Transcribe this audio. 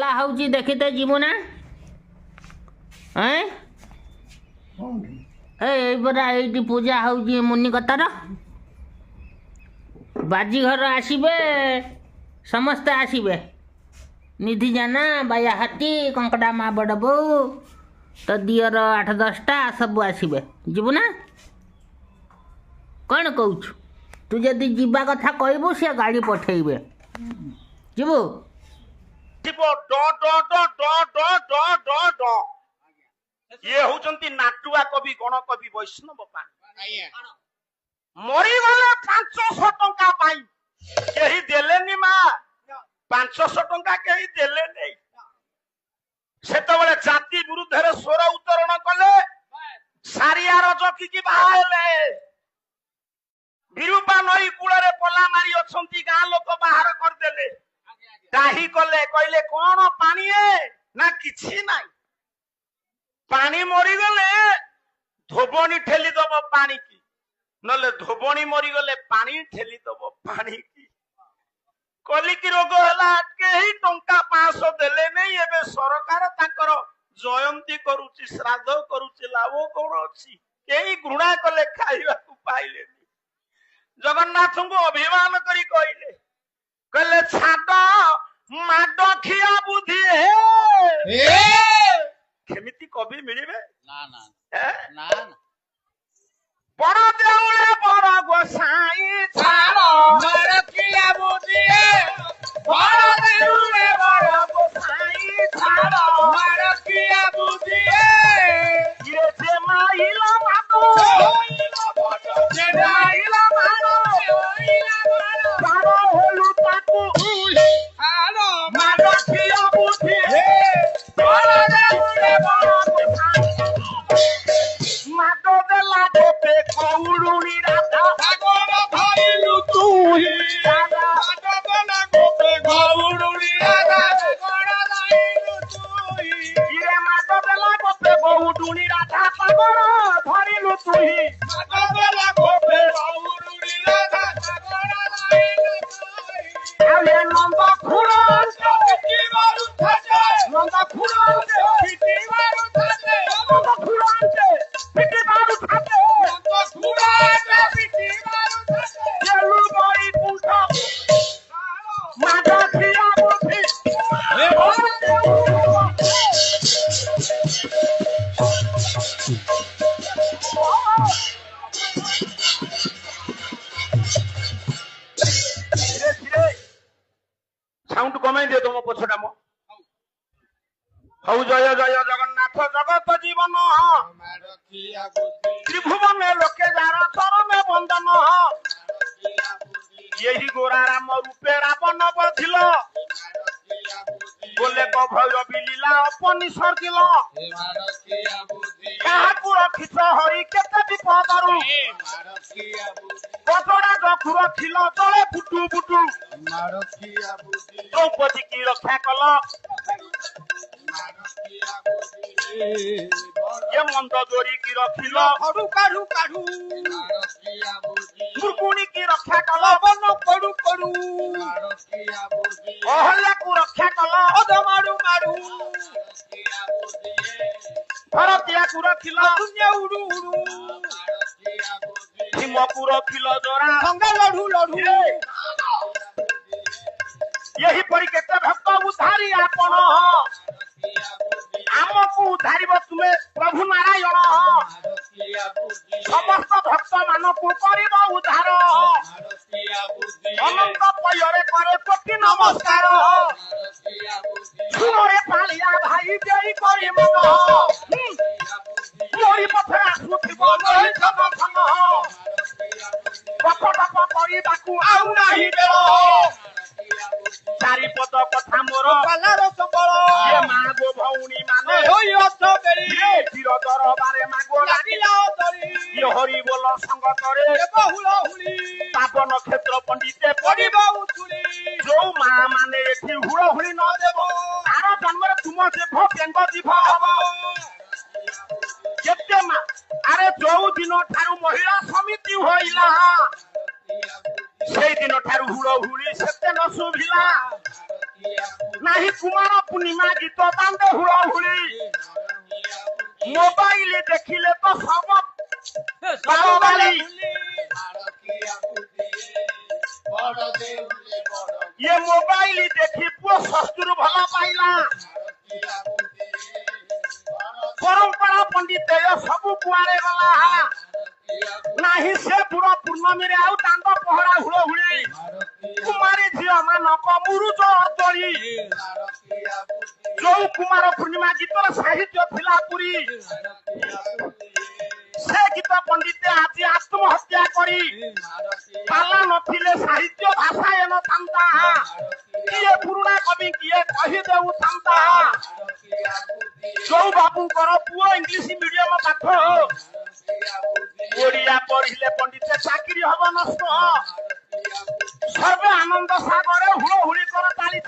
पूजा होची देखते जीवु ना एबरा ये पूजा होची मुनि कतार बाजी घर आसबे समस्ते आसबे निधि जाना बाया हाथी कंकड़ा माँ बड़ बो तो दियर 8-10टा सब आसबे जीवु ना कौन कहूँ तू जदि जीवा कथा कहबू से गाड़ी पठेबे जीवु ये होचंती नाटुआ कवि गण कवि वैष्णव पाणी मरीगले 500 टंका पाई केही देलेनी मा 500 टंका केही देले नहीं सेतबेले जाति विरुद्ध रे स्वर उତ୍ତरण कले सारिया रजकी की बाहेले विरूपा नई कूଳରେ पला मारी अछंती गां लोक बाहर कर देले दाही कले कहले कोन पानी ना किछि नाही पानी मरी गले धोबणी ठेली दब पानी की नले धोबणी मरी गले पानी ठेली दब पानी की कलिकी रोग हला केही टंका 500 देले नहीं एबे सरकार ताकर जयंती करूची श्राद्ध करूची लाभ कोन अछि केही घृणा कले खाइबा को पाइले जगन्नाथ को अभिमान करी कहले कहले छाड माड खिया बुद्धि हे केमिति कवि मिलिबे ना ना ना ना बड़ देउले बड़ गोसाई छाड़ मारकिया बुझिए बड़ देउले बड़ गोसाई छाड़ मारकिया बुझिए ये जे माइला मातो ओइला बड़ जे माइला मातो ओइला बड़ सारा होलु ताकू छाड़ मारकिया बुझिए बड़ देउले बड़ गोसाई मातो देला गोपे कौरुणी राधा सागर धरिलु तुही मातो देला गोपे कौरुणी राधा सागर धरिलु तुही ये मातो देला गोपे कौरुणी राधा सागर धरिलु तुही मातो देला गोपे कौरुणी राधा सागर धरिलु तुही आले नंद खुरन की मारू थाजे नंद खुरन की मारू थाजे नंद खुरन पिटी मारू थाजे नंद खुरन पिटी मारू थाजे जेलु बड़ी पूछा माता खिया बुद्धि हे साउंड कमाई दे तुम पछटा मो हौ जय जय जगन्नाथ जगत जीवन त्रिभुवन लोके जार चरण वंदन यही गोरा राम रूपे रावण बधिल बोले भैरवी लीला अपनी सर्जिल काहाकू रखिछ हरि केते विपदरू बजड़ा जखु रखिल तले बुटू बुटू द्रौपदी की रक्षा कल ये मंद जोड़ी की रखिल खड़ू काढ़ू काढ़ू मुरकुणी की रक्षा कल बन पड़ू पड़ू अहल्या को रक्षा कल अध मारू मारू भरतिया को रखिल दुनिया उड़ू उड़ू भीम को रखिल जोरा संग लड़ू लड़ू यही परी केते भक्त उद्धारी आपण आमको उद्धारिब तुमे प्रभु नारायण समस्त भक्त मान को करिब उद्धार अनंत पयरे करे कोटि नमस्कार सुनरे पालिया भाई देई करि मन मोरी पथरा आसुथिब नई समथन पप टप करि बाकू आउ नाही बेल चारिपद कथा मोर पालार सबल ये मागो भौणी माने होई अथ बेली चिर दरबारे मागो लागिला दरी ये हरि बोल संग करे बहुल हुली पावन क्षेत्र पंडिते पडिबो उतुरी जो मा माने एठी हुळ हुली न देबो तार जन्मरे तुम देव केंग जीव हबो केते मा अरे जो दिन ठारू महिला समिति होइला सेई दिन ठारू हुळ हुली सेते न सुभिला ନାହିଁ କୁମାର ପୂର୍ଣ୍ଣିମା ଗୀତ ତାଣ୍ଡେ ହୁଳହୁଳି ମୋବାଇଲ ଦେଖିଲେ ତ ସବୁ ବାଳବାଳି ଇଏ ମୋବାଇଲ ଦେଖି ପୁଅ ଶ୍ୱଶୁର ଭଲ ପାଇଲା ପରମ୍ପରା ପଣ୍ଡିତ ସବୁ କୁଆଡେ ଗଲା ନାହିଁ ସେ ବୁଢ ପୂର୍ଣ୍ଣମୀରେ ଆଉ ଦାଣ୍ଡ ପହରା ହୁଳହୁଳି କୁମାରୀ ଝିଅ ମାନଙ୍କ ମୁରୁଜ ଅର୍ଦ୍ଦଳି ଯୋଉ କୁମାର ପୂର୍ଣ୍ଣିମା ଗୀତର ସାହିତ୍ୟ ଥିଲା ପୁରୀ ସେ ଗୀତ ପଣ୍ଡିତ ଆଜି ଆତ୍ମହତ୍ୟା କରି ପାଲା ନଥିଲେ ସାହିତ୍ୟ ଭାଷା ନଥାନ୍ତା କିଏ ପୁରୁଣା କବି କିଏ କହିଦେଉଥାନ୍ତା ଯୋଉ ବାବୁଙ୍କର ପୁଅ ଇଂଲିଶ ମିଡିୟମ ପାଠ ଓଡିଆ ପଢିଲେ ପଣ୍ଡିତ ଚାକିରି ହବ ନଷ୍ଟ ସର୍ବେ ଆନନ୍ଦ ସାଗରେ ହୁଳହୁଳି କର ତାଳି